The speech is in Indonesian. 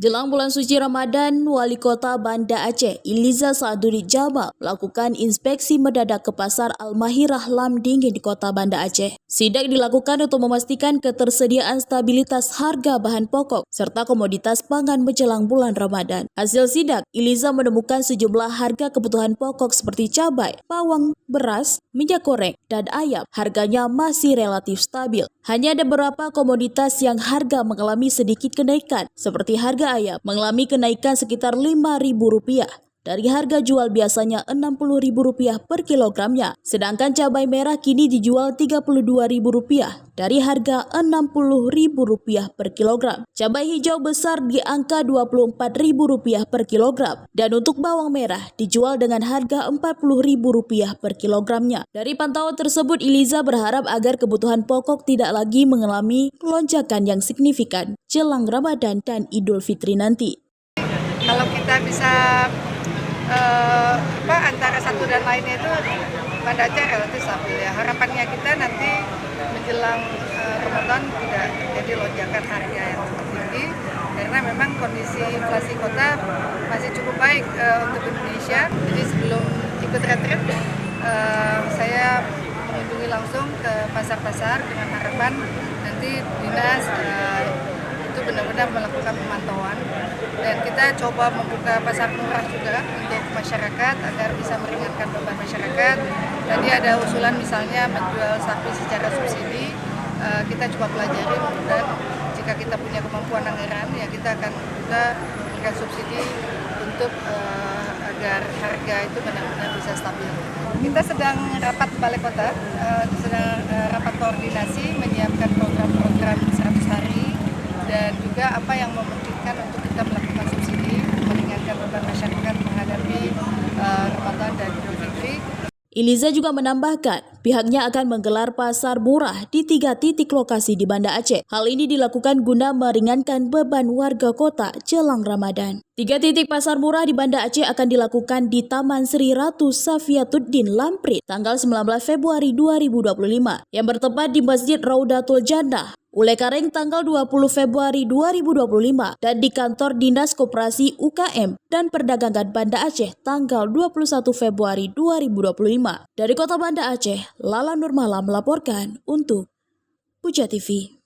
Jelang bulan suci Ramadan, Wali Kota Banda Aceh, Iliza Sa'duddin Jamal, melakukan inspeksi mendadak ke Pasar Al-Mahirah Lam Dingin di Kota Banda Aceh. Sidak dilakukan untuk memastikan ketersediaan stabilitas harga bahan pokok serta komoditas pangan menjelang bulan Ramadan. Hasil sidak, Iliza menemukan sejumlah harga kebutuhan pokok seperti cabai, bawang, beras, minyak goreng, dan ayam. Harganya masih relatif stabil. Hanya ada beberapa komoditas yang harga mengalami sedikit kenaikan, seperti harga ayam mengalami kenaikan sekitar Rp5.000 dari harga jual biasanya Rp60.000 per kilogramnya, sedangkan cabai merah kini dijual Rp32.000 dari harga Rp60.000 per kilogram. Cabai hijau besar di angka Rp24.000 per kilogram, dan untuk bawang merah dijual dengan harga Rp40.000 per kilogramnya. Dari pantauan tersebut, Iliza berharap agar kebutuhan pokok tidak lagi mengalami lonjakan yang signifikan jelang Ramadan dan Idul Fitri nanti. Kalau kita bisa antara satu dan lainnya itu Banda Aceh relatif stabil ya. Harapannya kita nanti menjelang Ramadan tidak terjadi lonjakan harga yang cukup tinggi karena memang kondisi inflasi kota masih cukup baik untuk Indonesia. Jadi sebelum ikut retret saya mengunjungi langsung ke pasar-pasar dengan harapan nanti dinas itu benar-benar melakukan pemantauan, dan kita coba membuka pasar murah juga untuk masyarakat agar bisa meringankan beban masyarakat. Tadi ada usulan misalnya menjual sapi secara subsidi, kita coba pelajari, dan jika kita punya kemampuan anggaran ya kita akan juga memberikan subsidi untuk agar harga itu benar-benar bisa stabil. Kita sedang rapat Balai Kota, sedang rapat koordinasi menyiapkan program-program 100 hari dan juga apa yang memungkinkan untuk kita melakukan subsidi meringankan beban masyarakat menghadapi Ramadan dan Idul Fitri. Iliza juga menambahkan, pihaknya akan menggelar pasar murah di 3 titik lokasi di Banda Aceh. Hal ini dilakukan guna meringankan beban warga kota jelang Ramadan. 3 titik pasar murah di Banda Aceh akan dilakukan di Taman Sri Ratu Safiatuddin Lamprit tanggal 19 Februari 2025 yang bertempat di Masjid Raudatul Jannah, Ulekareng tanggal 20 Februari 2025 dan di kantor Dinas Koperasi UKM dan Perdagangan Banda Aceh tanggal 21 Februari 2025. Dari Kota Banda Aceh, Lala Nurmala melaporkan untuk Puja TV.